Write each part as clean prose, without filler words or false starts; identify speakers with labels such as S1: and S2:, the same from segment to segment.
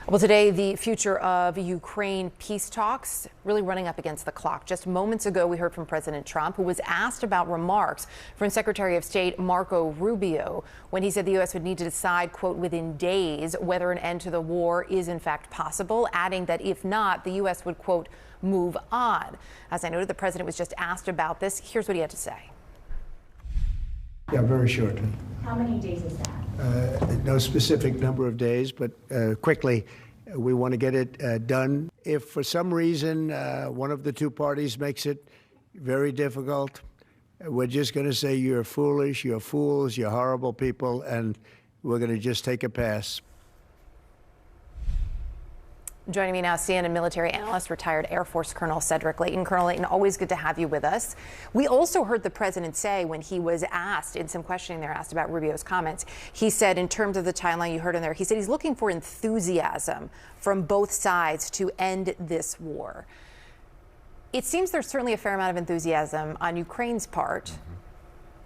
S1: Well, today, the future of Ukraine peace talks really running up against the clock. Just moments ago, we heard from President Trump, who was asked about remarks from Secretary of State Marco Rubio when he said the U.S. would need to decide, quote, within days whether an end to the war is in fact possible, adding that if not, the U.S. would, quote, move on. As I noted, the president was just asked about this. Here's what he had to say.
S2: Yeah, very shortly.
S3: How many days is that?
S2: No specific number of days, but quickly. We want to get it done. If for some reason one of the two parties makes it very difficult, we're just going to say you're foolish, you're fools, you're horrible people, and we're going to just take a pass.
S1: Joining me now, CNN military analyst, retired Air Force Colonel Cedric Leighton. Colonel Leighton, always good to have you with us. We also heard the president say when he was asked, in some questioning there, asked about Rubio's comments, he said in terms of the timeline you heard in there, he said he's looking for enthusiasm from both sides to end this war. It seems there's certainly a fair amount of enthusiasm on Ukraine's part.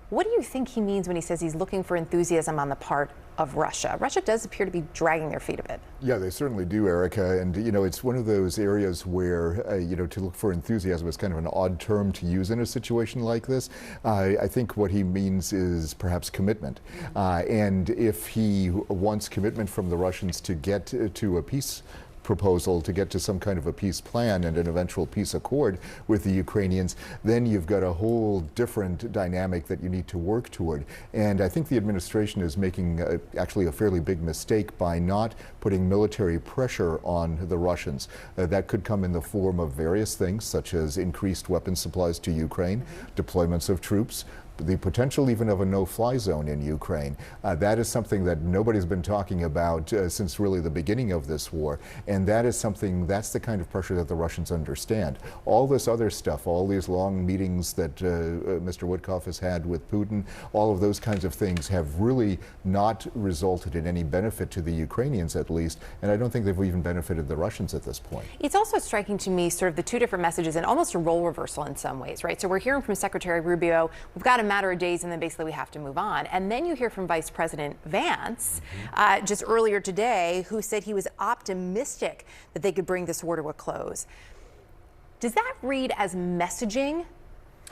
S1: What do you think he means when he says he's looking for enthusiasm on the part of Russia? Russia does appear to be dragging their feet a bit.
S4: Yeah, they certainly do, Erica. And, it's one of those areas where, to look for enthusiasm is kind of an odd term to use in a situation like this. I think what he means is perhaps commitment. And if he wants commitment from the Russians to get to a peace proposal, to get to some kind of a peace plan and an eventual peace accord with the Ukrainians, then you've got a whole different dynamic that you need to work toward. And I think the administration is making actually a fairly big mistake by not putting military pressure on the Russians. That could come in the form of various things, such as increased weapons supplies to Ukraine, deployments of troops, the potential even of a no-fly zone in Ukraine. That is something that nobody's been talking about since really the beginning of this war. And that is something, that's the kind of pressure that the Russians understand. All this other stuff, all these long meetings that Mr. Witkoff has had with Putin, all of those kinds of things have really not resulted in any benefit to the Ukrainians, at least. And I don't think they've even benefited the Russians at this point.
S1: It's also striking to me sort of the two different messages and almost a role reversal in some ways, right? So we're hearing from Secretary Rubio, we've got a matter of days and then basically we have to move on. And then you hear from Vice President Vance just earlier today, who said he was optimistic that they could bring this war to a close. Does that read as messaging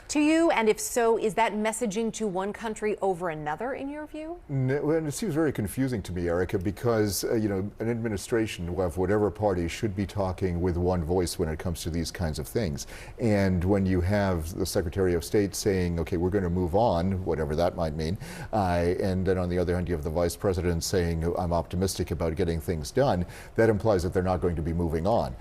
S1: to you? And if so, is that messaging to one country over another in your view?
S4: No, and it seems very confusing to me, Erica, because an administration of whatever party should be talking with one voice when it comes to these kinds of things. And when you have the Secretary of State saying, okay, we're going to move on, whatever that might mean, and then on the other hand you have the Vice President saying, I'm optimistic about getting things done, that implies that they're not going to be moving on.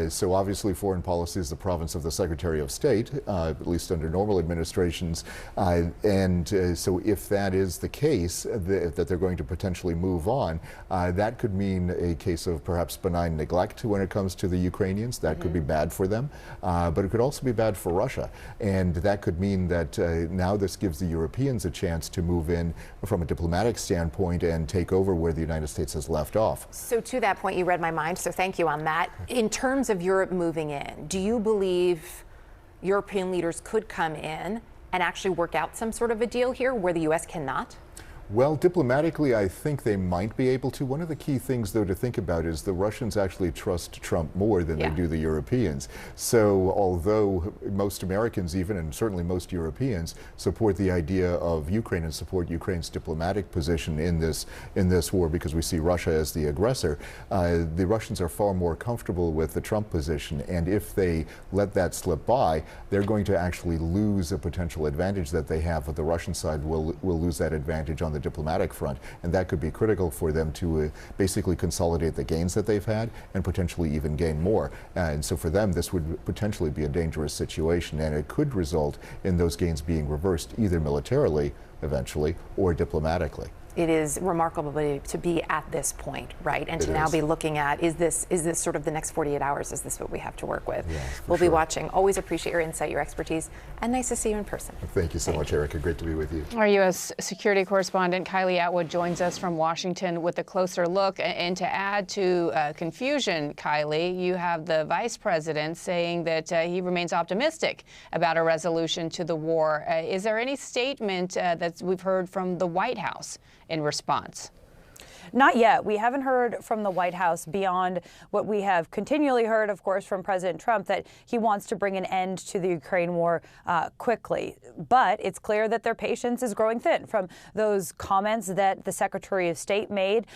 S4: So obviously foreign policy is the province of the Secretary of State, at least under normal administrations, so if that is the case, that they're going to potentially move on, that could mean a case of perhaps benign neglect when it comes to the Ukrainians. That could be bad for them, but it could also be bad for Russia. And that could mean that now this gives the Europeans a chance to move in from a diplomatic standpoint and take over where the United States has left off.
S1: So to that point, you read my mind, so thank you on that. In terms of Europe moving in, do you believe European leaders could come in and actually work out some sort of a deal here where the U.S. cannot?
S4: Well, diplomatically, I think they might be able to. One of the key things, though, to think about is the Russians actually trust Trump more than they do the Europeans. So although most Americans even, and certainly most Europeans, support the idea of Ukraine and support Ukraine's diplomatic position in this war because we see Russia as the aggressor, the Russians are far more comfortable with the Trump position. And if they let that slip by, they're going to actually lose a potential advantage that they have. But the Russian side will lose that advantage on the diplomatic front, and that could be critical for them to basically consolidate the gains that they've had and potentially even gain more. And so for them, this would potentially be a dangerous situation, and it could result in those gains being reversed either militarily eventually or diplomatically.
S1: It is remarkable to be at this point, right? And to now be looking at, is this sort of the next 48 hours? Is this what we have to work with?
S4: Yeah,
S1: we'll be watching. Always appreciate your insight, your expertise, and nice to see you in person.
S4: Thank you so much, Erica. Great to be with you.
S5: Our U.S. security correspondent Kylie Atwood joins us from Washington with a closer look. And to add to confusion, Kylie, you have the vice president saying that he remains optimistic about a resolution to the war. Is there any statement that we've heard from the White House in response?
S3: Not yet. We haven't heard from the White House beyond what we have continually heard, of course, from President Trump, that he wants to bring an end to the Ukraine war quickly. But it's clear that their patience is growing thin from those comments that the Secretary of State made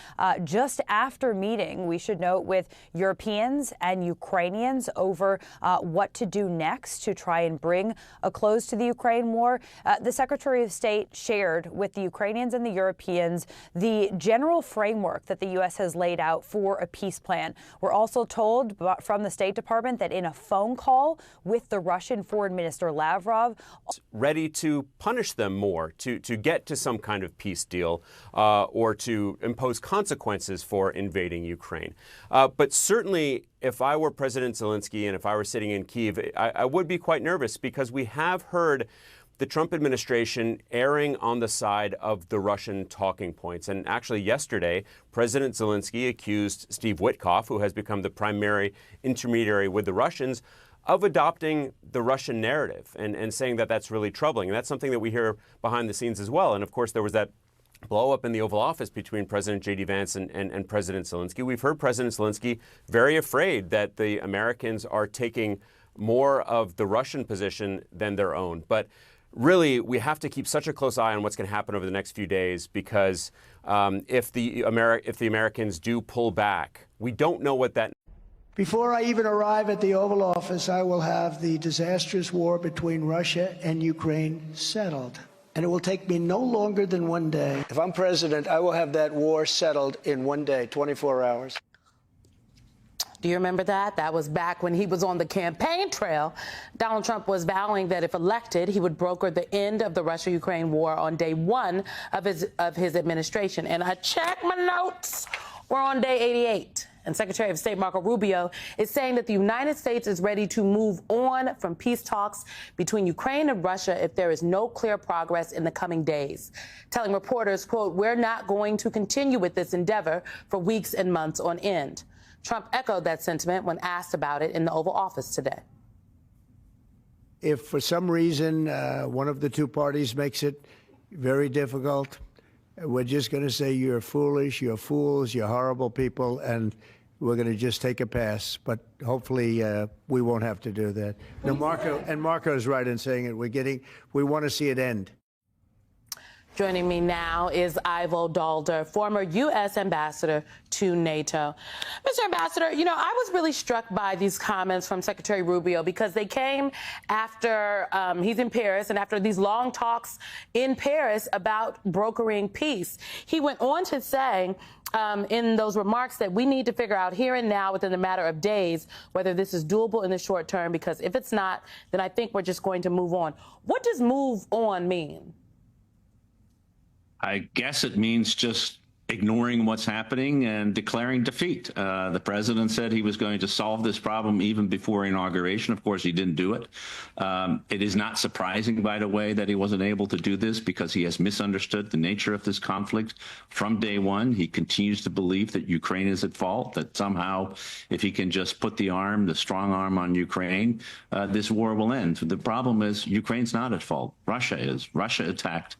S3: just after meeting, we should note, with Europeans and Ukrainians over what to do next to try and bring a close to the Ukraine war. The Secretary of State shared with the Ukrainians and the Europeans the general framework that the U.S. has laid out for a peace plan. We're also told from the State Department that in a phone call with the Russian Foreign Minister Lavrov,
S6: ready to punish them more, to get to some kind of peace deal or to impose consequences for invading Ukraine. But certainly, if I were President Zelensky and if I were sitting in Kyiv, I would be quite nervous, because we have heard the Trump administration erring on the side of the Russian talking points. And actually yesterday, President Zelensky accused Steve Witkoff, who has become the primary intermediary with the Russians, of adopting the Russian narrative and saying that that's really troubling. And that's something that we hear behind the scenes as well. And of course, there was that blow up in the Oval Office between President J.D. Vance and President Zelensky. We've heard President Zelensky very afraid that the Americans are taking more of the Russian position than their own. But really, we have to keep such a close eye on what's going to happen over the next few days, because if the Americans do pull back, we don't know what that.
S2: Before I even arrive at the Oval Office, I will have the disastrous war between Russia and Ukraine settled. And it will take me no longer than 1 day. If I'm president, I will have that war settled in 1 day, 24 hours.
S7: Do you remember that? That was back when he was on the campaign trail. Donald Trump was vowing that if elected, he would broker the end of the Russia-Ukraine war on day 1 of his administration. And I checked my notes. We're on day 88. And Secretary of State Marco Rubio is saying that the United States is ready to move on from peace talks between Ukraine and Russia if there is no clear progress in the coming days, telling reporters, quote, "We're not going to continue with this endeavor for weeks and months on end." Trump echoed that sentiment when asked about it in the Oval Office today.
S2: If for some reason one of the two parties makes it very difficult, we're just going to say you're foolish, you're fools, you're horrible people, and we're going to just take a pass. But hopefully we won't have to do that. No, Marco is right in saying it. We want to see it end.
S7: Joining me now is Ivo Daalder, former U.S. ambassador to NATO. Mr. Ambassador, I was really struck by these comments from Secretary Rubio, because they came after he's in Paris and after these long talks in Paris about brokering peace. He went on to say in those remarks that we need to figure out here and now, within a matter of days, whether this is doable in the short term, because if it's not, then I think we're just going to move on. What does move on mean?
S8: I guess it means just ignoring what's happening and declaring defeat. The president said he was going to solve this problem even before inauguration. Of course, he didn't do it. It is not surprising, by the way, that he wasn't able to do this, because he has misunderstood the nature of this conflict from day one. He continues to believe that Ukraine is at fault, that somehow if he can just put the strong arm on Ukraine, this war will end. The problem is Ukraine's not at fault. Russia is. Russia attacked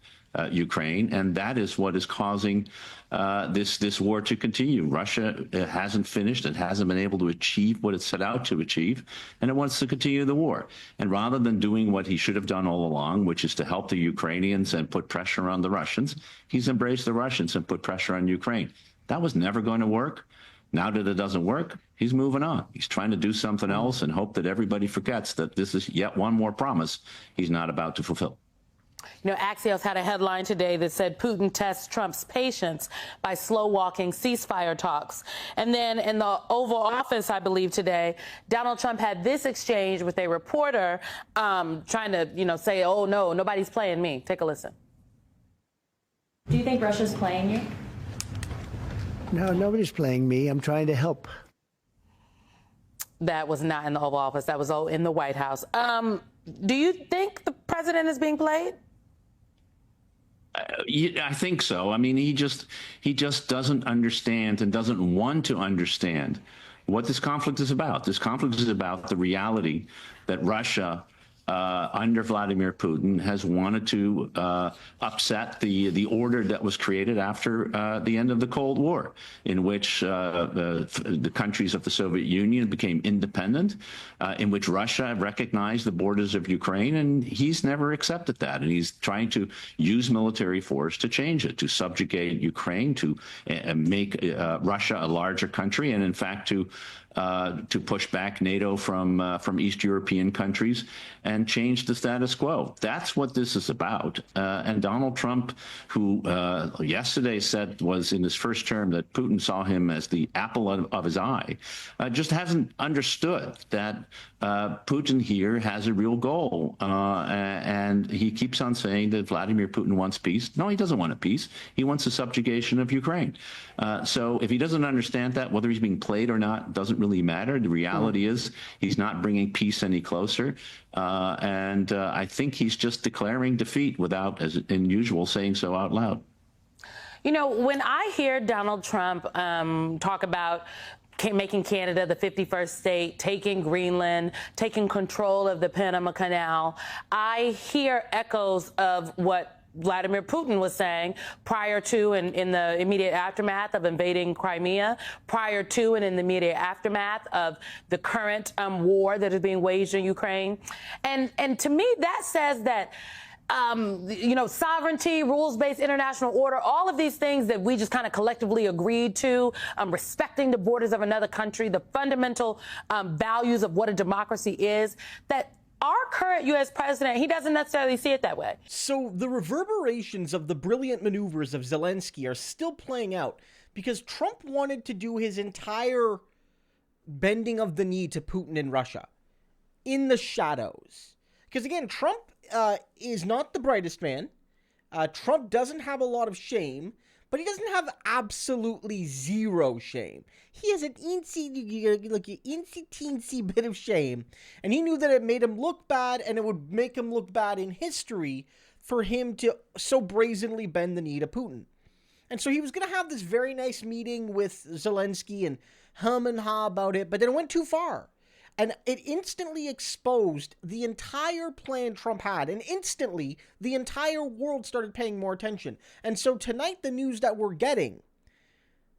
S8: Ukraine, and that is what is causing this war to continue. Russia hasn't finished. It hasn't been able to achieve what it set out to achieve, and it wants to continue the war. And rather than doing what he should have done all along, which is to help the Ukrainians and put pressure on the Russians, he's embraced the Russians and put pressure on Ukraine. That was never going to work. Now that it doesn't work, he's moving on. He's trying to do something else and hope that everybody forgets that this is yet one more promise he's not about to fulfill.
S7: Axios had a headline today that said Putin tests Trump's patience by slow-walking ceasefire talks. And then in the Oval Office, I believe today, Donald Trump had this exchange with a reporter trying to, say, oh, no, nobody's playing me. Take a listen.
S9: Do you think Russia's playing you?
S2: No, nobody's playing me. I'm trying to help.
S7: That was not in the Oval Office. That was in the White House. Do you think the president is being played?
S8: I think so. I mean, he just doesn't understand and doesn't want to understand what this conflict is about. This conflict is about the reality that Russia under Vladimir Putin has wanted to upset the order that was created after the end of the Cold War, in which the countries of the Soviet Union became independent, in which Russia recognized the borders of Ukraine, and he's never accepted that. And he's trying to use military force to change it, to subjugate Ukraine, to make Russia a larger country, and in fact to push back NATO from East European countries and change the status quo. That's what this is about. And Donald Trump, who yesterday said was in his first term that Putin saw him as the apple of his eye, just hasn't understood that Putin here has a real goal. And he keeps on saying that Vladimir Putin wants peace. No, he doesn't want a peace. He wants the subjugation of Ukraine. So if he doesn't understand that, whether he's being played or not doesn't really matter. The reality is he's not bringing peace any closer. And I think he's just declaring defeat without, as in usual, saying so out loud.
S7: You know, when I hear Donald Trump talk about making Canada the 51st state, taking Greenland, taking control of the Panama Canal, I hear echoes of what Vladimir Putin was saying prior to and in the immediate aftermath of invading Crimea, prior to and in the immediate aftermath of the current war that is being waged in Ukraine. And to me, that says that you know, sovereignty, rules-based international order, all of these things that we just kind of collectively agreed to, respecting the borders of another country, the fundamental values of what a democracy is, that our current U.S. president, he doesn't necessarily see it that way.
S10: So the reverberations of the brilliant maneuvers of Zelensky are still playing out because Trump wanted to do his entire bending of the knee to Putin in Russia in the shadows. Because again, Trump is not the brightest man. Trump doesn't have a lot of shame, but he doesn't have absolutely zero shame. He has an teensy bit of shame, and he knew that it made him look bad, and it would make him look bad in history for him to so brazenly bend the knee to Putin. And so he was going to have this very nice meeting with Zelensky and hum and ha about it, but then it went too far. And it instantly exposed the entire plan Trump had. And instantly, the entire world started paying more attention. And so tonight, the news that we're getting,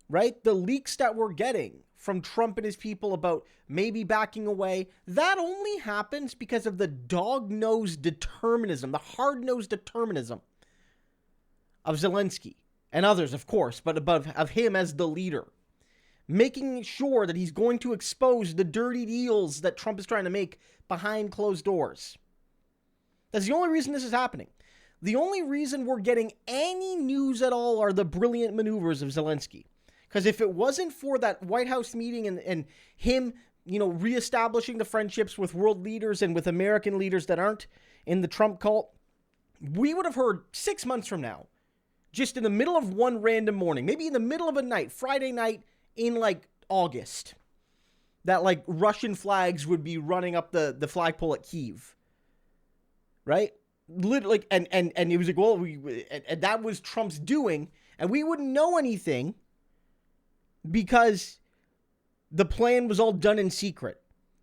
S10: right, the leaks that we're getting from Trump and his people about maybe backing away, that only happens because of the dog-nosed determinism, the hard-nosed determinism of Zelensky and others, of course, but of him as the leader, making sure that he's going to expose the dirty deals that Trump is trying to make behind closed doors. That's the only reason this is happening. The only reason we're getting any news at all are the brilliant maneuvers of Zelensky. Because if it wasn't for that White House meeting and him, you know, reestablishing the friendships with world leaders and with American leaders that aren't in the Trump cult, we would have heard 6 months from now, just in the middle of one random morning, maybe in the middle of a night, Friday night, in like August, that like Russian flags would be running up the flagpole at Kyiv, right? Literally, and it was like, well, and that was Trump's doing, and we wouldn't know anything because the plan was all done in secret.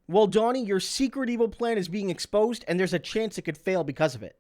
S10: Well, Donnie, your secret evil plan is being exposed, and there's a chance it could fail because of it.